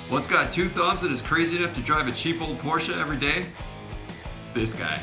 What's got two thumbs and is crazy enough to drive a cheap old Porsche every day? This guy.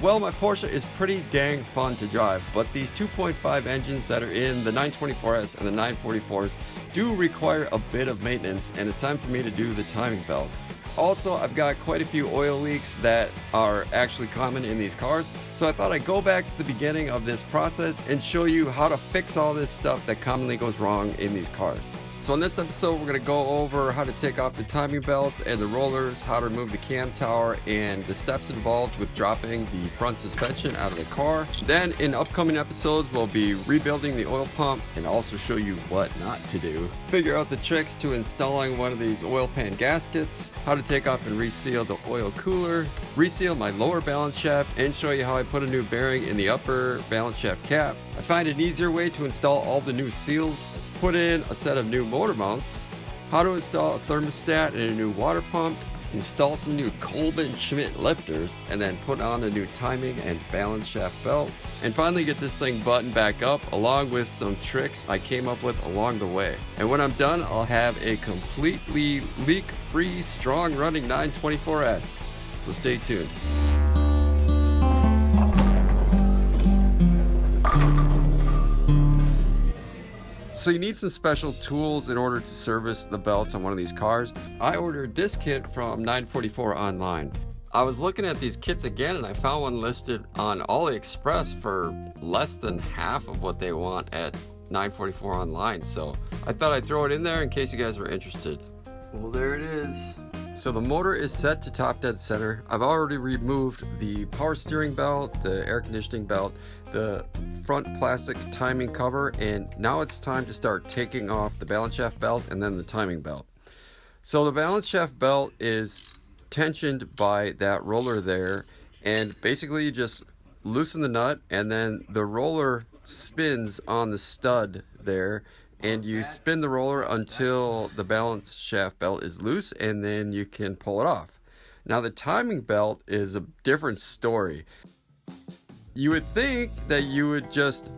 Well, my Porsche is pretty dang fun to drive, but these 2.5 engines that are in the 924S and the 944s do require a bit of maintenance, and it's time for me to do the timing belt. Also, I've got quite a few oil leaks that are actually common in these cars, so I thought I'd go back to the beginning of this process and show you how to fix all this stuff that commonly goes wrong in these cars. So in this episode, we're going to go over how to take off the timing belts and the rollers, how to remove the cam tower, and the steps involved with dropping the front suspension out of the car. Then in upcoming episodes, we'll be rebuilding the oil pump and also show you what not to do. Figure out the tricks to installing one of these oil pan gaskets, how to take off and reseal the oil cooler, reseal my lower balance shaft, and show you how I put a new bearing in the upper balance shaft cap. I find an easier way to install all the new seals, put in a set of new motor mounts, how to install a thermostat and a new water pump, install some new Colvin Schmidt lifters, and then put on a new timing and balance shaft belt, and finally get this thing buttoned back up along with some tricks I came up with along the way. And when I'm done, I'll have a completely leak-free, strong-running 924S. So stay tuned. So you need some special tools in order to service the belts on one of these cars. I ordered this kit from 944 online. I was looking at these kits again and I found one listed on AliExpress for less than half of what they want at 944 online. So I thought I'd throw it in there in case you guys were interested. Well, there it is. So the motor is set to top dead center. I've already removed the power steering belt, the air conditioning belt, the front plastic timing cover, and now it's time to start taking off the balance shaft belt and then the timing belt. So the balance shaft belt is tensioned by that roller there, and basically you just loosen the nut and then the roller spins on the stud there, and you spin the roller until the balance shaft belt is loose, and then you can pull it off. Now the timing belt is a different story. You would think that you would just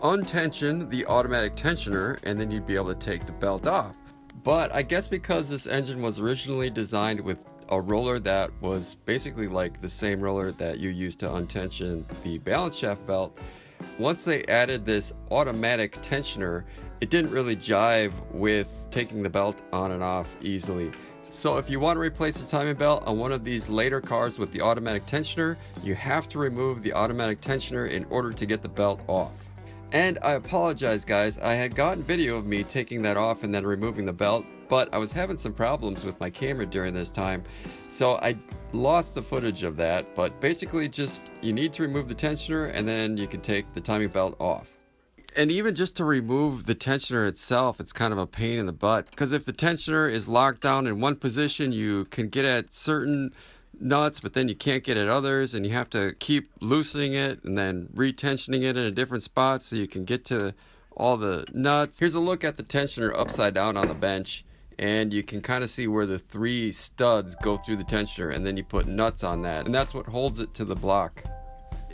untension the automatic tensioner and then you'd be able to take the belt off. But I guess because this engine was originally designed with a roller that was basically like the same roller that you use to untension the balance shaft belt, once they added this automatic tensioner, it didn't really jive with taking the belt on and off easily. So if you want to replace the timing belt on one of these later cars with the automatic tensioner, you have to remove the automatic tensioner in order to get the belt off. And I apologize guys, I had gotten video of me taking that off and then removing the belt, but I was having some problems with my camera during this time, so I lost the footage of that. But basically just, you need to remove the tensioner and then you can take the timing belt off. And even just to remove the tensioner itself, it's kind of a pain in the butt, because if the tensioner is locked down in one position, you can get at certain nuts, but then you can't get at others, and you have to keep loosening it and then retensioning it in a different spot so you can get to all the nuts. Here's a look at the tensioner upside down on the bench, and you can kind of see where the three studs go through the tensioner, and then you put nuts on that, and that's what holds it to the block.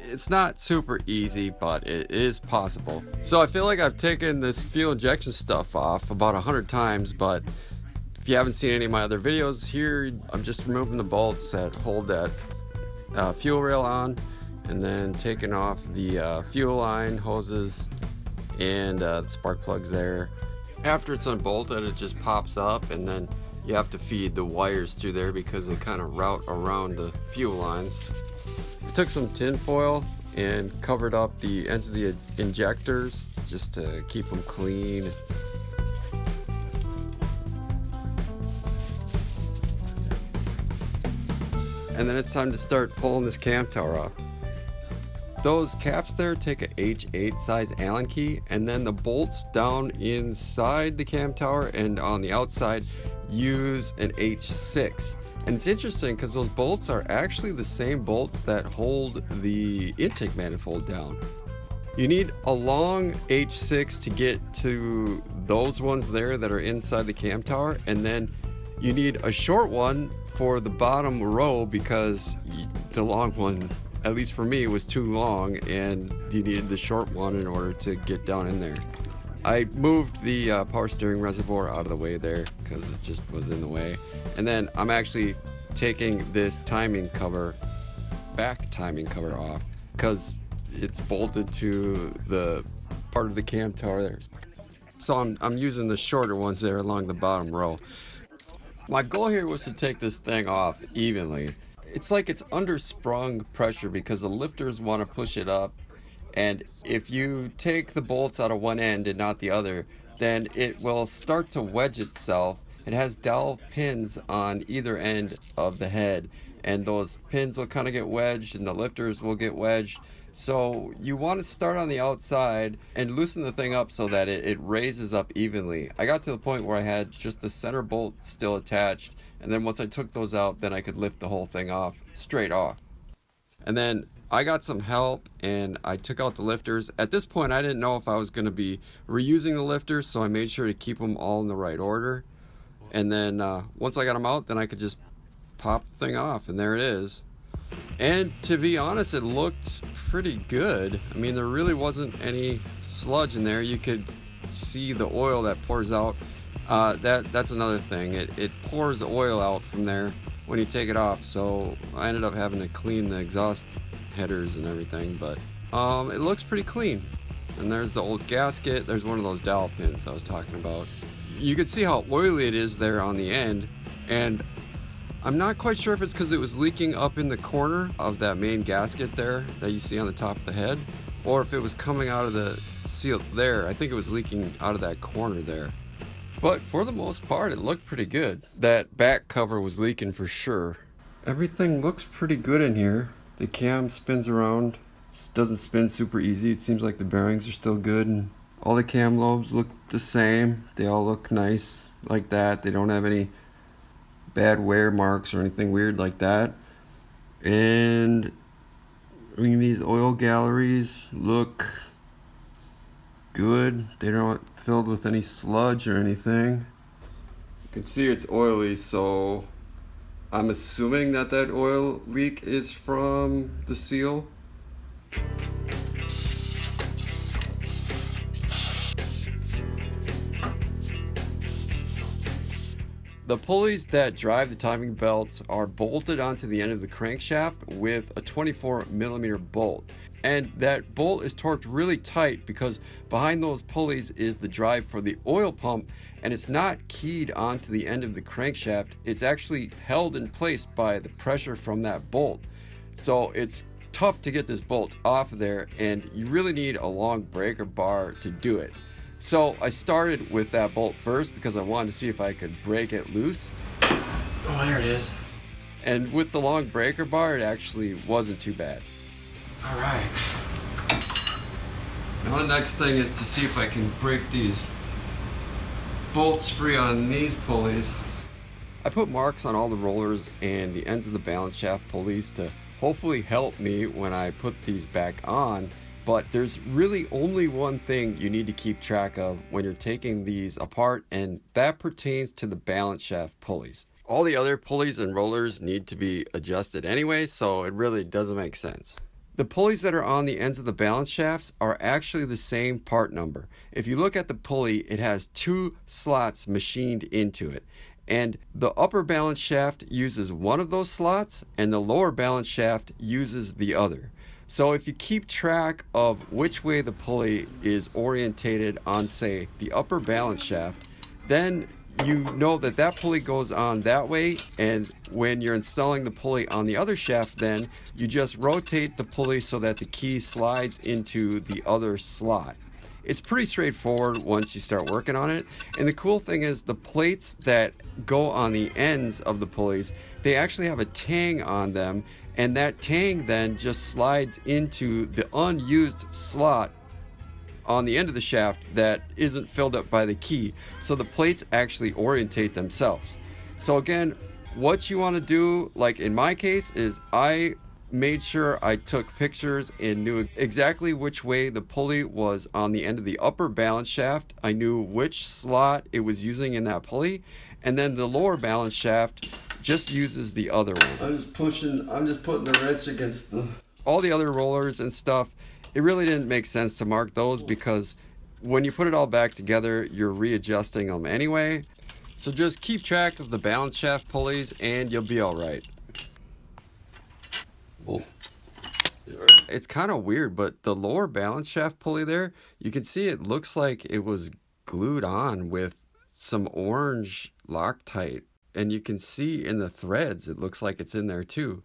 It's not super easy, but it is possible. So I feel like I've taken this fuel injection stuff off about 100 times, but if you haven't seen any of my other videos, here I'm just removing the bolts that hold that fuel rail on, and then taking off the fuel line hoses and the spark plugs there. After it's unbolted, it just pops up, and then you have to feed the wires through there because they kind of route around the fuel lines. I took some tin foil and covered up the ends of the injectors just to keep them clean. And then it's time to start pulling this cam tower off. Those caps there take a H8 size Allen key, and then the bolts down inside the cam tower and on the outside use an H6. And it's interesting because those bolts are actually the same bolts that hold the intake manifold down. You need a long H6 to get to those ones there that are inside the cam tower, and then you need a short one for the bottom row because the long one, at least for me, was too long, and you needed the short one in order to get down in there. I moved the power steering reservoir out of the way there because it just was in the way. And then I'm actually taking this back timing cover off because it's bolted to the part of the cam tower there. So I'm using the shorter ones there along the bottom row. My goal here was to take this thing off evenly. It's like it's under sprung pressure because the lifters want to push it up, and if you take the bolts out of one end and not the other, then it will start to wedge itself. It has dowel pins on either end of the head, and those pins will kind of get wedged and the lifters will get wedged. So you want to start on the outside and loosen the thing up so that it raises up evenly. I got to the point where I had just the center bolt still attached, and then once I took those out, then I could lift the whole thing off, straight off. And then I got some help and I took out the lifters. At this point, I didn't know if I was going to be reusing the lifters, so I made sure to keep them all in the right order. And then once I got them out, then I could just pop the thing off, and there it is. And to be honest, it looked pretty good. I mean, there really wasn't any sludge in there. You could see the oil that pours out. That's another thing. It pours oil out from there when you take it off. So I ended up having to clean the exhaust headers and everything, but it looks pretty clean. And there's the old gasket. There's one of those dowel pins I was talking about. You could see how oily it is there on the end, and I'm not quite sure if it's because it was leaking up in the corner of that main gasket there that you see on the top of the head, or if it was coming out of the seal there. I think it was leaking out of that corner there. But for the most part, it looked pretty good. That back cover was leaking for sure. Everything looks pretty good in here. The cam spins around. It doesn't spin super easy. It seems like the bearings are still good, and all the cam lobes look the same. They all look nice like that. They don't have any bad wear marks or anything weird like that. And I mean, these oil galleries look good. They're not filled with any sludge or anything. You can see it's oily, so I'm assuming that oil leak is from the seal. The pulleys that drive the timing belts are bolted onto the end of the crankshaft with a 24mm bolt. And that bolt is torqued really tight because behind those pulleys is the drive for the oil pump, and it's not keyed onto the end of the crankshaft. It's actually held in place by the pressure from that bolt. So it's tough to get this bolt off of there, and you really need a long breaker bar to do it. So I started with that bolt first because I wanted to see if I could break it loose. Oh, there it is. And with the long breaker bar, it actually wasn't too bad. All right. Now the next thing is to see if I can break these bolts free on these pulleys. I put marks on all the rollers and the ends of the balance shaft pulleys to hopefully help me when I put these back on. But there's really only one thing you need to keep track of when you're taking these apart, and that pertains to the balance shaft pulleys. All the other pulleys and rollers need to be adjusted anyway, so it really doesn't make sense. The pulleys that are on the ends of the balance shafts are actually the same part number. If you look at the pulley, it has 2 slots machined into it. And the upper balance shaft uses one of those slots, and the lower balance shaft uses the other. So if you keep track of which way the pulley is orientated on, say, the upper balance shaft, then you know that that pulley goes on that way, and when you're installing the pulley on the other shaft, then you just rotate the pulley so that the key slides into the other slot. It's pretty straightforward once you start working on it. And the cool thing is the plates that go on the ends of the pulleys, they actually have a tang on them, and that tang then just slides into the unused slot on the end of the shaft that isn't filled up by the key. So the plates actually orientate themselves. So again, what you want to do, like in my case, is I made sure I took pictures and knew exactly which way the pulley was on the end of the upper balance shaft. I knew which slot it was using in that pulley, and then the lower balance shaft just uses the other one. I'm just putting the wrench against all the other rollers and stuff. It really didn't make sense to mark those because when you put it all back together, you're readjusting them anyway. So just keep track of the balance shaft pulleys and you'll be all right. Oh. It's kind of weird, but the lower balance shaft pulley there, you can see it looks like it was glued on with some orange Loctite. And you can see in the threads, it looks like it's in there too.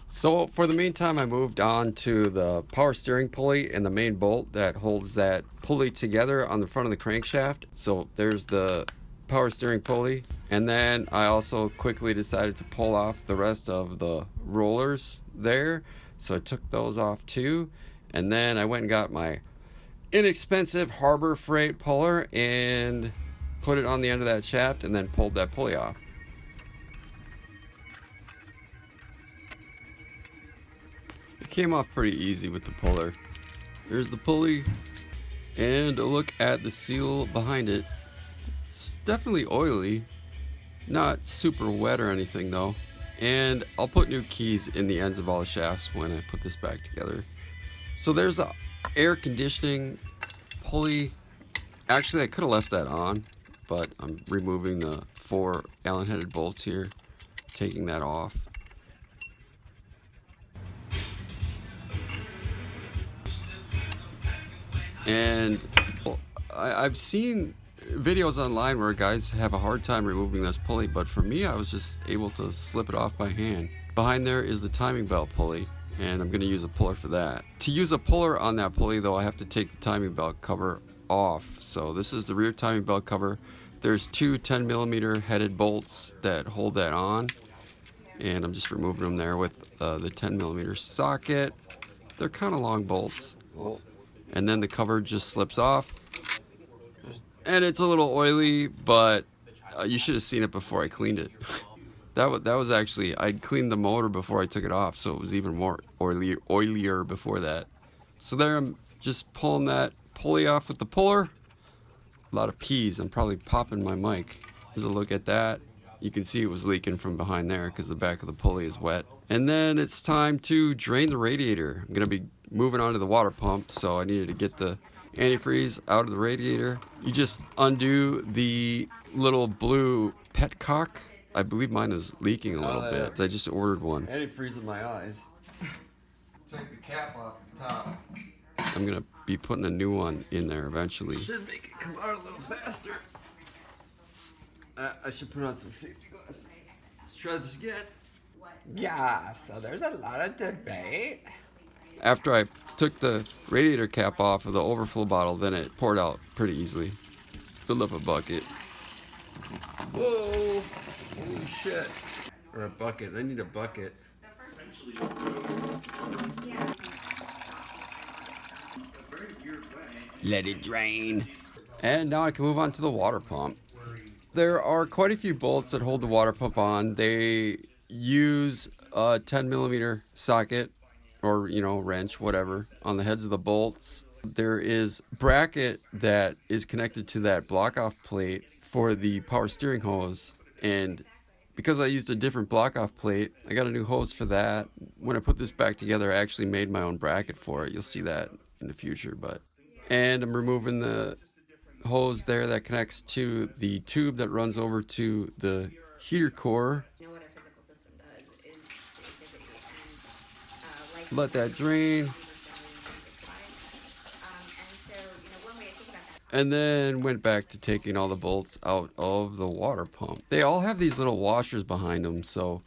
So for the meantime, I moved on to the power steering pulley and the main bolt that holds that pulley together on the front of the crankshaft. So there's the power steering pulley. And then I also quickly decided to pull off the rest of the rollers there. So I took those off too. And then I went and got my inexpensive Harbor Freight puller and put it on the end of that shaft and then pulled that pulley off. It came off pretty easy with the puller. There's the pulley and a look at the seal behind it. It's definitely oily, not super wet or anything though. And I'll put new keys in the ends of all the shafts when I put this back together. So there's a air conditioning pulley. Actually, I could have left that on, but I'm removing the 4 Allen headed bolts here, taking that off. And I've seen videos online where guys have a hard time removing this pulley, but for me, I was just able to slip it off by hand. Behind there is the timing belt pulley, and I'm going to use a puller for that. To use a puller on that pulley though, I have to take the timing belt cover off. So this is the rear timing belt cover. There's 2 10mm headed bolts that hold that on, and I'm just removing them there with the 10mm socket. They're kind of long bolts. And then the cover just slips off. And it's a little oily, but you should have seen it before I cleaned it. That was actually, I'd cleaned the motor before I took it off, so it was even more oilier before that. So there I'm just pulling that pulley off with the puller. A lot of peas. I'm probably popping my mic. There's a look at that. You can see it was leaking from behind there because the back of the pulley is wet. And then it's time to drain the radiator. I'm going to be moving on to the water pump, so I needed to get the antifreeze out of the radiator. You just undo the little blue petcock. I believe mine is leaking a little bit. I just ordered one. Antifreeze in my eyes. Took the cap off the top. I'm going to be putting a new one in there eventually. Should make it come out a little faster. I should put on some safety glasses. Let's try this again. Yeah, so there's a lot of debate. After I took the radiator cap off of the overflow bottle, then it poured out pretty easily. Filled up a bucket. Whoa! Holy shit. Or a bucket. I need a bucket. Let it drain. And now I can move on to the water pump. There are quite a few bolts that hold the water pump on. They use a 10mm socket or, wrench, whatever, on the heads of the bolts. There is bracket that is connected to that block-off plate for the power steering hose. And because I used a different block-off plate, I got a new hose for that. When I put this back together, I actually made my own bracket for it. You'll see that in the future. And I'm removing the hose there that connects to the tube that runs over to the heater core. What our physical system does is creativity and Let that drain. And then went back to taking all the bolts out of the water pump. They all have these little washers behind them, so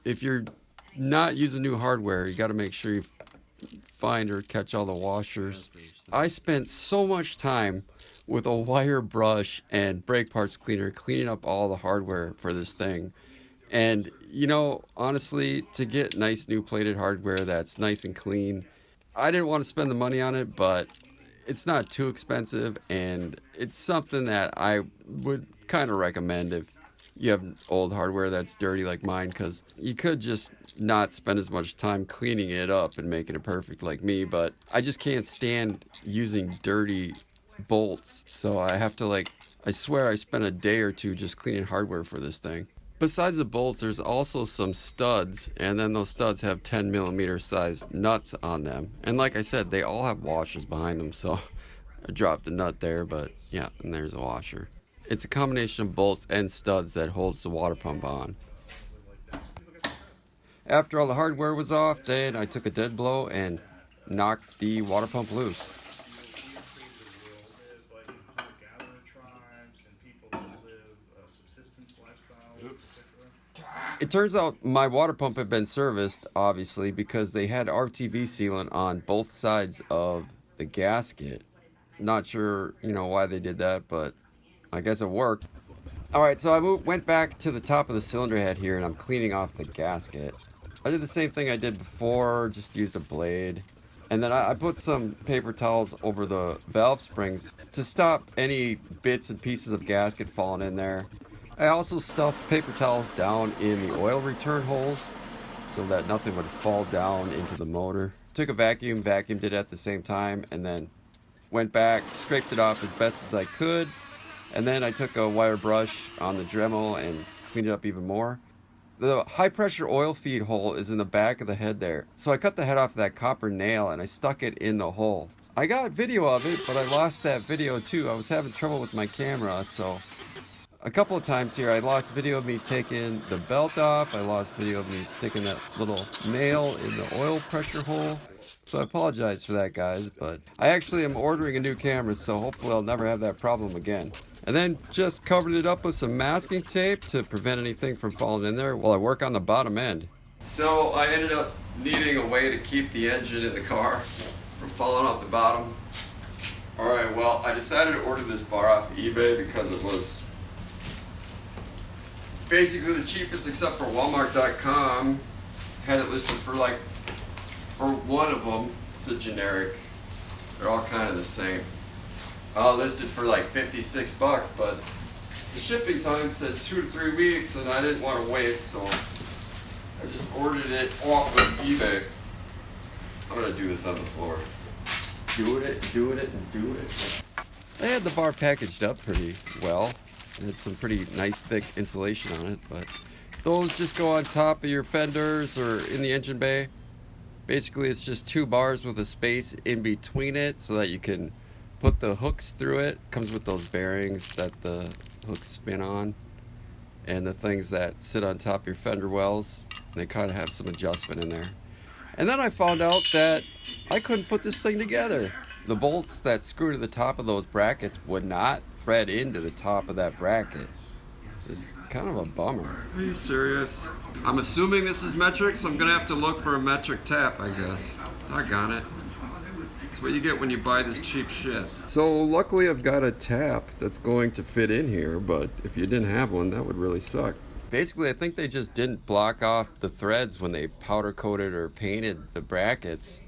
if you're not using new hardware, you gotta make sure you find or catch all the washers. I spent so much time with a wire brush and brake parts cleaner cleaning up all the hardware for this thing. And honestly, to get nice new plated hardware that's nice and clean, I didn't want to spend the money on it, but it's not too expensive, and it's something that I would kind of recommend if you have old hardware that's dirty like mine, because you could just not spend as much time cleaning it up and making it perfect like me, but I just can't stand using dirty bolts, so I have to I swear I spent a day or two just cleaning hardware for this thing. Besides the bolts, there's also some studs, and then those studs have 10mm sized nuts on them. And like I said, they all have washers behind them, so I dropped a nut there, but yeah, and there's a washer. It's a combination of bolts and studs that holds the water pump on. After all the hardware was off, then I took a dead blow and knocked the water pump loose. Oops. It turns out my water pump had been serviced, obviously, because they had RTV sealant on both sides of the gasket. Not sure, why they did that, but I guess it worked. Alright, so I went back to the top of the cylinder head here, and I'm cleaning off the gasket. I did the same thing I did before, just used a blade. And then I put some paper towels over the valve springs to stop any bits and pieces of gasket falling in there. I also stuffed paper towels down in the oil return holes so that nothing would fall down into the motor. Took a vacuum, vacuumed it at the same time, and then went back, scraped it off as best as I could, and then I took a wire brush on the Dremel and cleaned it up even more. The high pressure oil feed hole is in the back of the head there, so I cut the head off that copper nail and I stuck it in the hole. I got video of it, but I lost that video too. I was having trouble with my camera, so a couple of times here I lost video of me taking the belt off. I lost video of me sticking that little nail in the oil pressure hole. So I apologize for that, guys, but I actually am ordering a new camera, so hopefully I'll never have that problem again. And then just covered it up with some masking tape to prevent anything from falling in there while I work on the bottom end. So I ended up needing a way to keep the engine in the car from falling off the bottom. Alright, well, I decided to order this bar off eBay because it was basically the cheapest except for Walmart.com. Had it listed for or one of them, it's a generic. They're all kind of the same. Listed for like 56 bucks, but the shipping time said 2 to 3 weeks and I didn't want to wait, so I just ordered it off of eBay. I'm gonna do this on the floor. Do it, and do it. They had the bar packaged up pretty well. It had some pretty nice thick insulation on it, but those just go on top of your fenders or in the engine bay. Basically, it's just 2 bars with a space in between it so that you can put the hooks through it. Comes with those bearings that the hooks spin on, and the things that sit on top of your fender wells. They kind of have some adjustment in there. And then I found out that I couldn't put this thing together. The bolts that screw to the top of those brackets would not thread into the top of that bracket. It's kind of a bummer. Are you serious? I'm assuming this is metric, so I'm gonna have to look for a metric tap, I guess. Doggone it. That's what you get when you buy this cheap shit. So luckily I've got a tap that's going to fit in here, but if you didn't have one, that would really suck. Basically, I think they just didn't block off the threads when they powder coated or painted the brackets.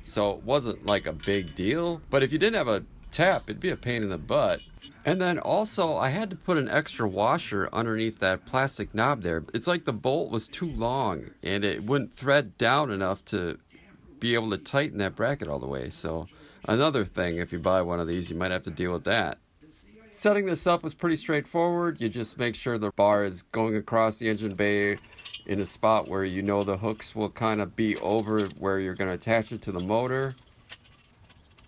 So it wasn't like a big deal, but if you didn't have a tap, it'd be a pain in the butt. And then also I had to put an extra washer underneath that plastic knob there. It's like the bolt was too long and it wouldn't thread down enough to be able to tighten that bracket all the way. So another thing, if you buy one of these, you might have to deal with that. Setting this up was pretty straightforward. You just make sure the bar is going across the engine bay in a spot where you know the hooks will kind of be over where you're going to attach it to the motor.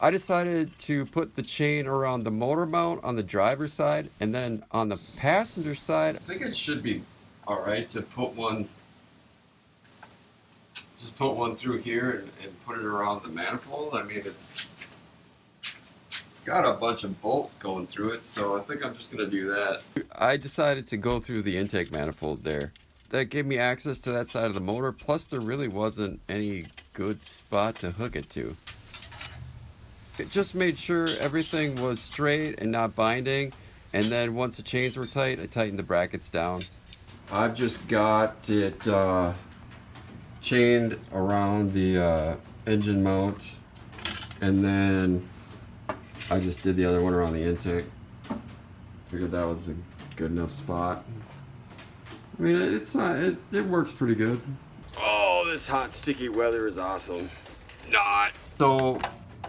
I decided to put the chain around the motor mount on the driver's side, and then on the passenger side, I think it should be alright to put one, just put one through here and put it around the manifold. I mean, it's got a bunch of bolts going through it, so I think I'm just going to do that. I decided to go through the intake manifold there. That gave me access to that side of the motor, plus there really wasn't any good spot to hook it to. It just made sure everything was straight and not binding, and then once the chains were tight, I tightened the brackets down. I've just got it chained around the engine mount, and then I just did the other one around the intake. Figured that was a good enough spot. I mean, it's not, it works pretty good. Oh, this hot, sticky weather is awesome. Not. So,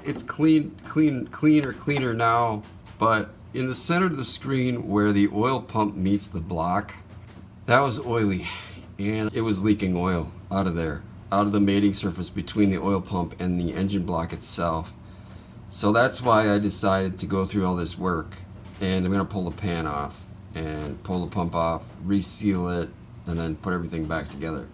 it's cleaner now, but in the center of the screen where the oil pump meets the block, that was oily, and it was leaking oil out of there, out of the mating surface between the oil pump and the engine block itself. So that's why I decided to go through all this work. And I'm gonna pull the pan off and pull the pump off, reseal it, and then put everything back together.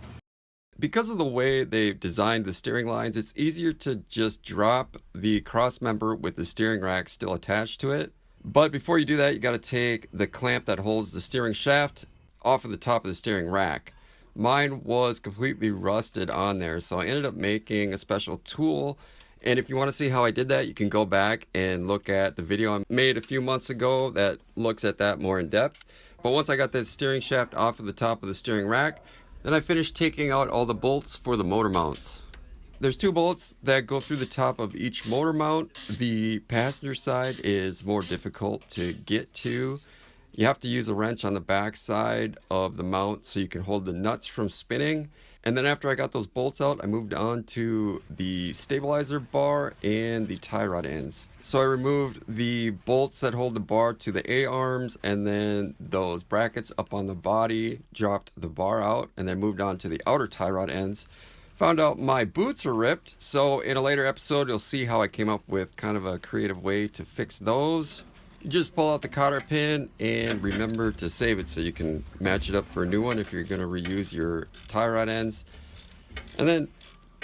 Because of the way they've designed the steering lines, it's easier to just drop the cross member with the steering rack still attached to it. But before you do that, you gotta take the clamp that holds the steering shaft off of the top of the steering rack. Mine was completely rusted on there, so I ended up making a special tool. And if you want to see how I did that, you can go back and look at the video I made a few months ago that looks at that more in depth. But once I got that steering shaft off of the top of the steering rack, then I finished taking out all the bolts for the motor mounts. There's 2 bolts that go through the top of each motor mount. The passenger side is more difficult to get to. You have to use a wrench on the back side of the mount so you can hold the nuts from spinning. And then after I got those bolts out, I moved on to the stabilizer bar and the tie rod ends. So I removed the bolts that hold the bar to the A-arms, and then those brackets up on the body, dropped the bar out, and then moved on to the outer tie rod ends. Found out my boots were ripped, so in a later episode you'll see how I came up with kind of a creative way to fix those. You just pull out the cotter pin and remember to save it so you can match it up for a new one if you're going to reuse your tie rod ends. And then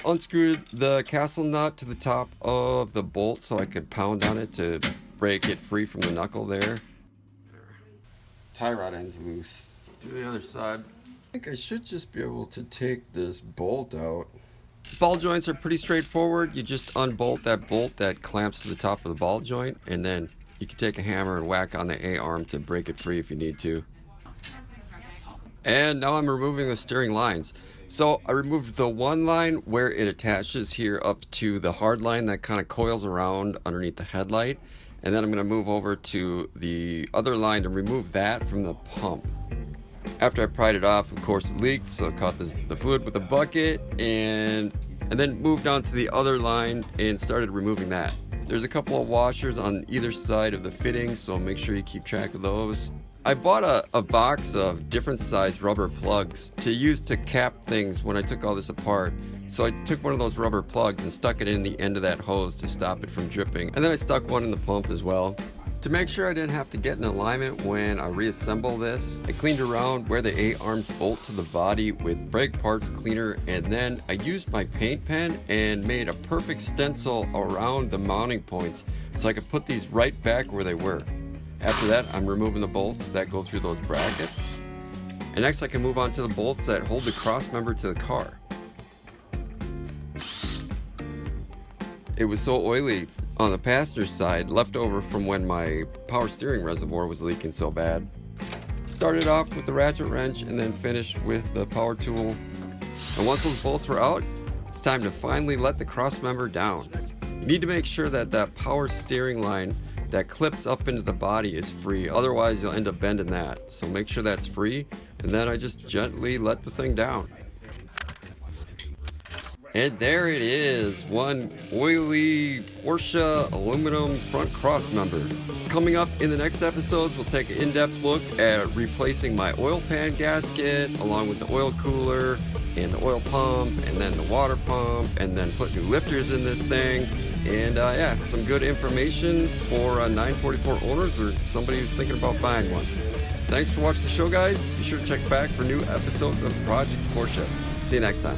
unscrewed the castle nut to the top of the bolt so I could pound on it to break it free from the knuckle there. Tie rod end's loose. Do the other side. I think I should just be able to take this bolt out. Ball joints are pretty straightforward. You just unbolt that bolt that clamps to the top of the ball joint, and then you can take a hammer and whack on the A-arm to break it free if you need to. And now I'm removing the steering lines. So I removed the one line where it attaches here up to the hard line that kind of coils around underneath the headlight. And then I'm going to move over to the other line to remove that from the pump. After I pried it off, of course it leaked, so I caught the fluid with a bucket and then moved on to the other line and started removing that. There's a couple of washers on either side of the fitting, so make sure you keep track of those. I bought a box of different size rubber plugs to use to cap things when I took all this apart. So I took one of those rubber plugs and stuck it in the end of that hose to stop it from dripping. And then I stuck one in the pump as well. To make sure I didn't have to get in alignment when I reassemble this, I cleaned around where the A-arms bolt to the body with brake parts cleaner, and then I used my paint pen and made a perfect stencil around the mounting points so I could put these right back where they were. After that, I'm removing the bolts that go through those brackets. And next I can move on to the bolts that hold the cross member to the car. It was so oily on the passenger side, left over from when my power steering reservoir was leaking so bad. Started off with the ratchet wrench and then finished with the power tool. And once those bolts were out, it's time to finally let the cross member down. You need to make sure that that power steering line that clips up into the body is free, otherwise you'll end up bending that. So make sure that's free, and then I just gently let the thing down. And there it is, one oily Porsche aluminum front cross member. Coming up in the next episodes, we'll take an in-depth look at replacing my oil pan gasket, along with the oil cooler, and the oil pump, and then the water pump, and then put new lifters in this thing. And yeah, some good information for 944 owners or somebody who's thinking about buying one. Thanks for watching the show, guys. Be sure to check back for new episodes of Project Porsche. See you next time.